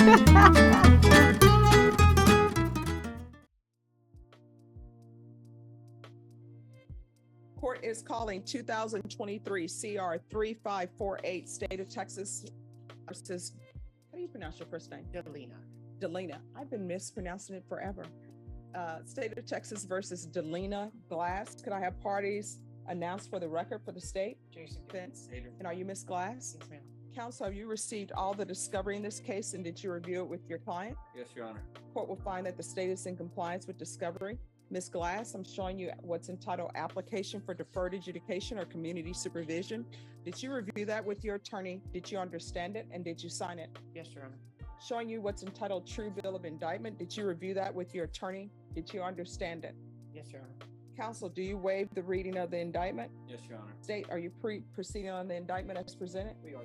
Court is calling 2023 CR 3548, State of Texas versus, how do you pronounce your first name? Delina. I've been mispronouncing it forever. State of Texas versus Delina Glass. Could I have parties announced for the record for the state? Jason Vince. Adrian. And are you Miss Glass? Yes, ma'am. Counsel, have you received all the discovery in this case, and did you review it with your client? Yes, Your Honor. Court will find that the state is in compliance with discovery. Ms. Glass, I'm showing you what's entitled Application for Deferred Adjudication or Community Supervision. Did you review that with your attorney? Did you understand it, and did you sign it? Yes, Your Honor. Showing you what's entitled True Bill of Indictment. Did you review that with your attorney? Did you understand it? Yes, Your Honor. Counsel, do you waive the reading of the indictment? Yes, Your Honor. State, are you proceeding on the indictment as presented? We are.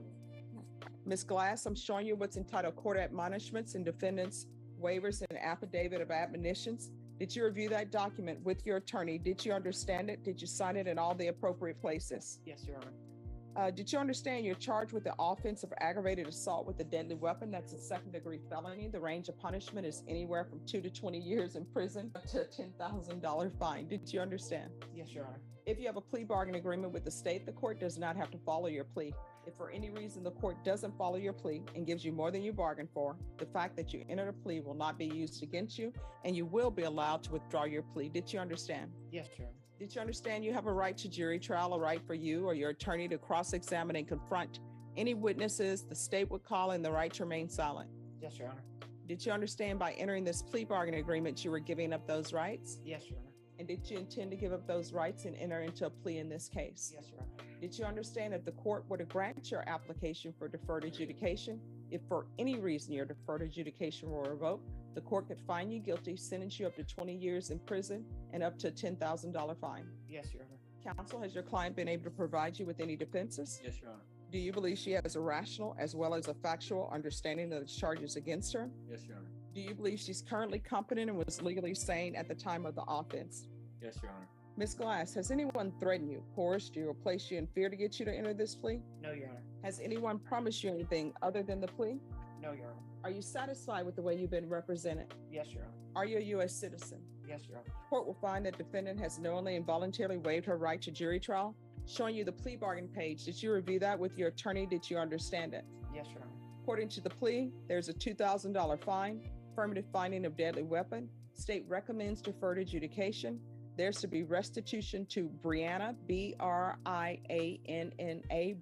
Ms. Glass, I'm showing you what's entitled Court Admonishments and Defendants Waivers and Affidavit of Admonitions. Did you review that document with your attorney? Did you understand it? Did you sign it in all the appropriate places? Yes, Your Honor. Did you understand you're charged with the offense of aggravated assault with a deadly weapon? That's a second-degree felony. The range of punishment is anywhere from 2 to 20 years in prison up to a $10,000 fine. Did you understand? Yes, Your Honor. If you have a plea bargain agreement with the state, the court does not have to follow your plea. If for any reason the court doesn't follow your plea and gives you more than you bargained for, the fact that you entered a plea will not be used against you, and you will be allowed to withdraw your plea. Did you understand? Yes, Your Honor. Did you understand you have a right to jury trial, a right for you or your attorney to cross-examine and confront any witnesses the state would call, and the right to remain silent? Yes, Your Honor. Did you understand by entering this plea bargain agreement you were giving up those rights? Yes, Your Honor. And did you intend to give up those rights and enter into a plea in this case? Yes, Your Honor. Did you understand if the court were to grant your application for deferred adjudication, if for any reason your deferred adjudication were revoked, the court could find you guilty, sentence you up to 20 years in prison, and up to a $10,000 fine? Yes, Your Honor. Counsel, has your client been able to provide you with any defenses? Yes, Your Honor. Do you believe she has a rational as well as a factual understanding of the charges against her? Yes, Your Honor. Do you believe she's currently competent and was legally sane at the time of the offense? Yes, Your Honor. Ms. Glass, has anyone threatened you, coerced you, or placed you in fear to get you to enter this plea? No, Your Honor. Has anyone promised you anything other than the plea? No, Your Honor. Are you satisfied with the way you've been represented? Yes, Your Honor. Are you a U.S. citizen? Yes, Your Honor. Court will find that defendant has knowingly and voluntarily waived her right to jury trial. Showing you the plea bargain page, did you review that with your attorney? Did you understand it? Yes, Your Honor. According to the plea, there's a $2,000 fine, affirmative finding of deadly weapon. State recommends deferred adjudication. There's to be restitution to Brianna, B-R-I-A-N-N-A,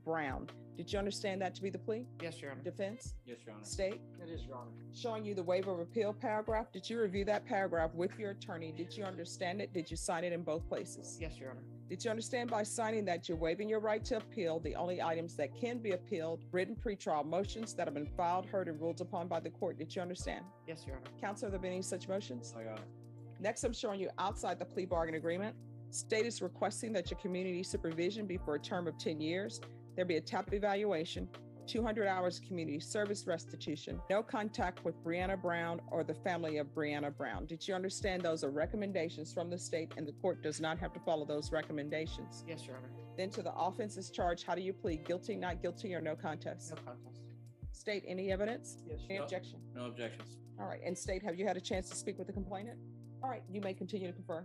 Brown. Did you understand that to be the plea? Yes, Your Honor. Defense? Yes, Your Honor. State? It is, Your Honor. Showing you the waiver of appeal paragraph. Did you review that paragraph with your attorney? Did you understand it? Did you sign it in both places? Yes, Your Honor. Did you understand by signing that you're waiving your right to appeal the only items that can be appealed, written pretrial motions that have been filed, heard, and ruled upon by the court? Did you understand? Yes, Your Honor. Counsel, have there been any such motions? No, Your Honor. Next, I'm showing you outside the plea bargain agreement. State is requesting that your community supervision be for a term of 10 years. There be a TAP evaluation, 200 hours community service restitution, no contact with Brianna Brown or the family of Brianna Brown. Did you understand those are recommendations from the state, and the court does not have to follow those recommendations? Yes, Your Honor. Then to the offenses charged, how do you plead? Guilty, not guilty, or no contest? No contest. State, any evidence? Yes. Any No. objection? No objections. All right, and state, have you had a chance to speak with the complainant? All right, you may continue to confer.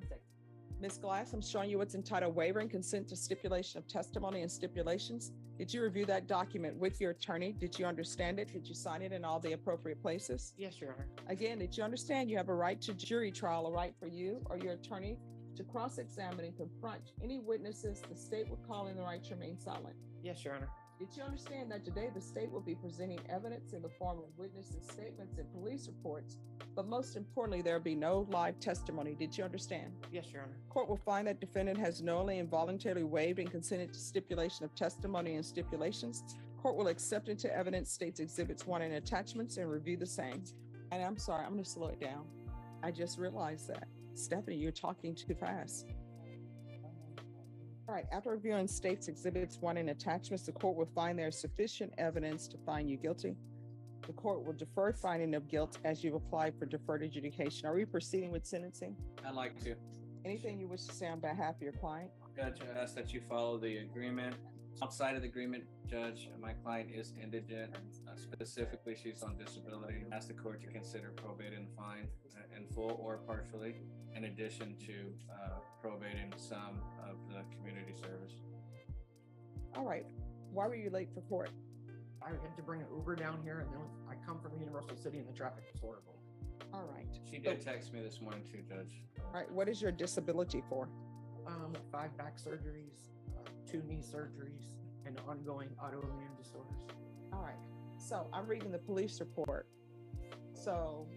Ms. Glass, I'm showing you what's entitled Waiver and Consent to Stipulation of Testimony and Stipulations. Did you review that document with your attorney? Did you understand it? Did you sign it in all the appropriate places? Yes, Your Honor. Again, did you understand you have a right to jury trial, a right for you or your attorney to cross-examine and confront any witnesses the state would call in the right to remain silent? Yes, Your Honor. Did you understand that today the state will be presenting evidence in the form of witnesses' statements and police reports, but most importantly, there will be no live testimony? Did you understand? Yes, Your Honor. Court will find that defendant has knowingly and voluntarily waived and consented to stipulation of testimony and stipulations. Court will accept into evidence states exhibits 1 and attachments and review the same. And I'm sorry, I'm going to slow it down. I just realized that. Stephanie, you're talking too fast. All right, after reviewing states exhibits 1 and attachments, the court will find there is sufficient evidence to find you guilty. The court will defer finding of guilt as you've applied for deferred adjudication. Are we proceeding with sentencing? I'd like to. Anything you wish to say on behalf of your client? Judge, I ask that you follow the agreement Outside of the agreement, Judge, my client is indigent. Specifically, she's on disability. Ask the court to consider probate and fine in full or partially, in addition to probating some of the community service. All right. Why were you late for court? I had to bring an Uber down here, and then I come from Universal City, and the traffic was horrible. All right. She did text me this morning too, Judge. All right. What is your disability for? 5 back surgeries, 2 knee surgeries, and ongoing autoimmune disorders. All right. So I'm reading the police report. So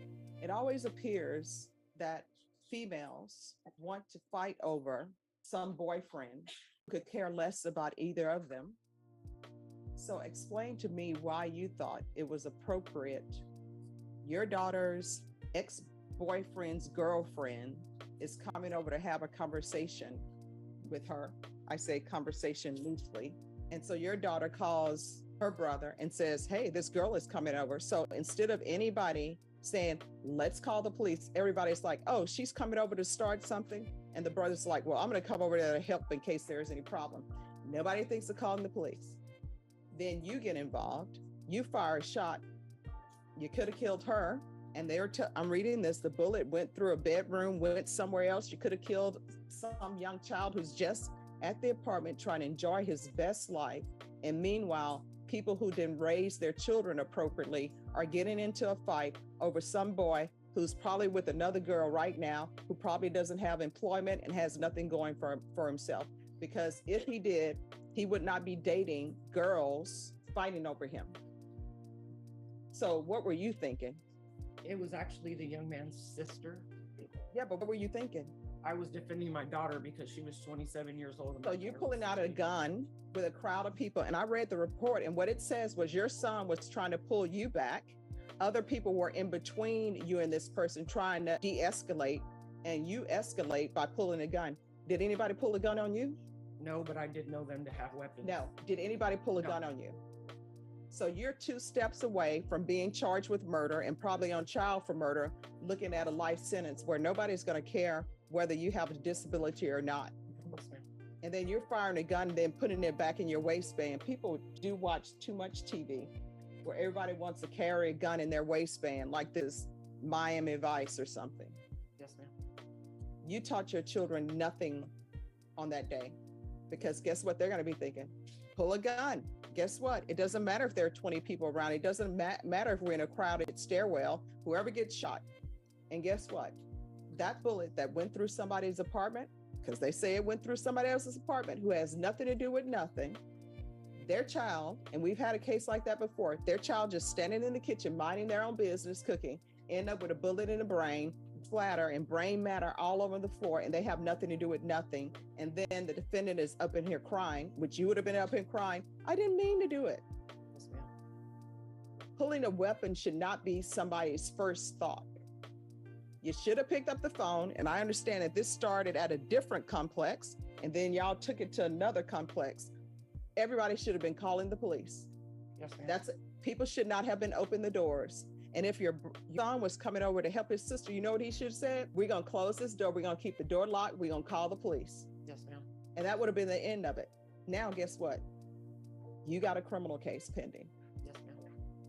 it always appears that females want to fight over some boyfriend who could care less about either of them. So explain to me why you thought it was appropriate. Your daughter's ex-boyfriend's girlfriend is coming over to have a conversation with her. I say conversation loosely. And so your daughter calls her brother and says, hey, this girl is coming over. So instead of anybody saying, let's call the police, everybody's like, oh, she's coming over to start something. And the brother's like, well, I'm going to come over there to help in case there's any problem. Nobody thinks of calling the police. Then you get involved. You fire a shot. You could have killed her. And I'm reading this, the bullet went through a bedroom, went somewhere else. You could have killed some young child who's just at the apartment trying to enjoy his best life. And meanwhile, people who didn't raise their children appropriately are getting into a fight over some boy who's probably with another girl right now, who probably doesn't have employment and has nothing going for himself. Because if he did, he would not be dating girls fighting over him. So what were you thinking? It was actually the young man's sister. Yeah, but what were you thinking? I was defending my daughter because she was 27 years old. So you're pulling out a gun with a crowd of people. And I read the report, and what it says was your son was trying to pull you back. Other people were in between you and this person trying to de-escalate, and you escalate by pulling a gun. Did anybody pull a gun on you? No, but I did know them to have weapons. No. Did anybody pull a gun on you? So you're 2 steps away from being charged with murder and probably on trial for murder, looking at a life sentence where nobody's going to care whether you have a disability or not. And then you're firing a gun and then putting it back in your waistband. People do watch too much TV where everybody wants to carry a gun in their waistband, like this Miami Vice or something. Yes, ma'am. You taught your children nothing on that day, because guess what they're going to be thinking? Pull a gun. Guess what? It doesn't matter if there are 20 people around. It doesn't matter if we're in a crowded stairwell, whoever gets shot. And guess what? That bullet that went through somebody's apartment, because they say it went through somebody else's apartment who has nothing to do with nothing, their child, and we've had a case like that before, their child just standing in the kitchen, minding their own business, cooking, end up with a bullet in the brain, splatter and brain matter all over the floor, and they have nothing to do with nothing. And then the defendant is up in here crying, which you would have been up in crying, I didn't mean to do it. Yes, ma'am. Pulling a weapon should not be somebody's first thought. You should have picked up the phone, and I understand that this started at a different complex, and then y'all took it to another complex. Everybody should have been calling the police. Yes, ma'am. People should not have been opening the doors. And if your son was coming over to help his sister, you know what he should have said? We're going to close this door. We're going to keep the door locked. We're going to call the police. Yes, ma'am. And that would have been the end of it. Now, guess what? You got a criminal case pending. Yes, ma'am.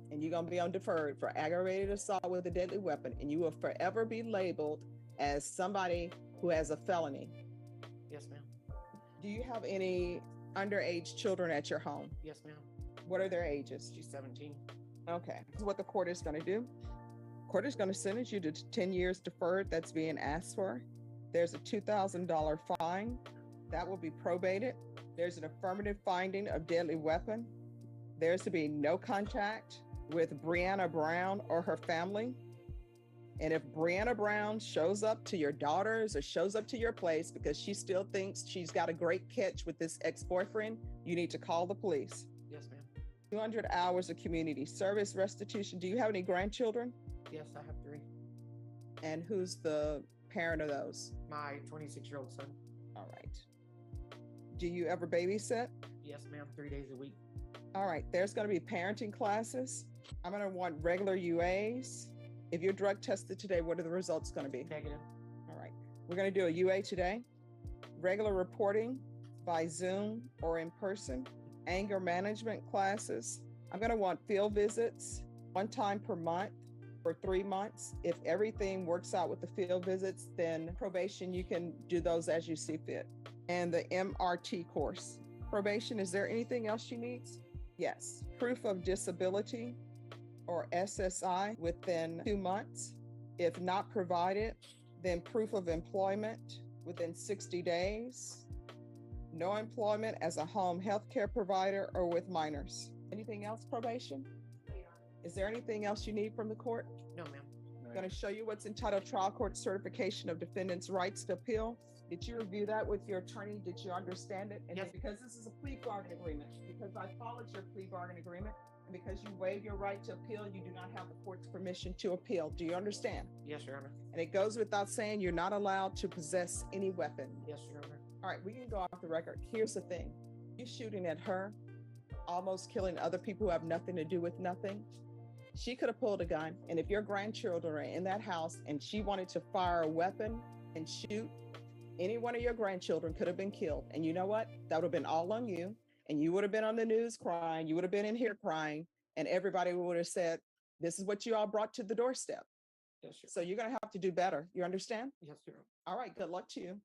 And you're going to be on deferred for aggravated assault with a deadly weapon. And you will forever be labeled as somebody who has a felony. Yes, ma'am. Do you have any underage children at your home? Yes, ma'am. What are their ages? She's 17. Okay. This is what the court is going to do. Court is going to sentence you to 10 years deferred that's being asked for. There's a $2,000 fine that will be probated. There's an affirmative finding of deadly weapon. There's to be no contact with Breonna Brown or her family. And if Breonna Brown shows up to your daughters or shows up to your place because she still thinks she's got a great catch with this ex-boyfriend, you need to call the police. Yes, ma'am. 200 hours of community service restitution. Do you have any grandchildren? Yes, I have 3. And who's the parent of those? My 26-year-old son. All right. Do you ever babysit? Yes, ma'am. 3 days a week. All right. There's going to be parenting classes. I'm going to want regular UAs. If you're drug tested today, what are the results going to be? Negative. All right. We're going to do a UA today. Regular reporting by Zoom or in person. anger management classes. I'm going to want field visits 1 time per month for 3 months. If everything works out with the field visits, then probation, you can do those as you see fit. And the MRT course. Probation, is there anything else you need? Yes. Proof of disability or SSI within 2 months. If not provided, then proof of employment within 60 days. No employment as a home health care provider or with minors. Anything else, probation? Is there anything else you need from the court? No, ma'am. I'm going to show you what's entitled Trial Court Certification of Defendant's Rights to Appeal. Did you review that with your attorney? Did you understand it? And Yes. because this is a plea bargain agreement, because I followed your plea bargain agreement, and because you waive your right to appeal, you do not have the court's permission to appeal. Do you understand? Yes, Your Honor. And it goes without saying, you're not allowed to possess any weapon. Yes, Your Honor. All right, we can go off the record. Here's the thing. You shooting at her, almost killing other people who have nothing to do with nothing. She could have pulled a gun. And if your grandchildren are in that house and she wanted to fire a weapon and shoot, any one of your grandchildren could have been killed. And you know what? That would have been all on you. And you would have been on the news crying. You would have been in here crying. And everybody would have said, this is what you all brought to the doorstep. Yes, Your So you're going to have to do better. You understand? Yes, Your Honor. All right. Good luck to you.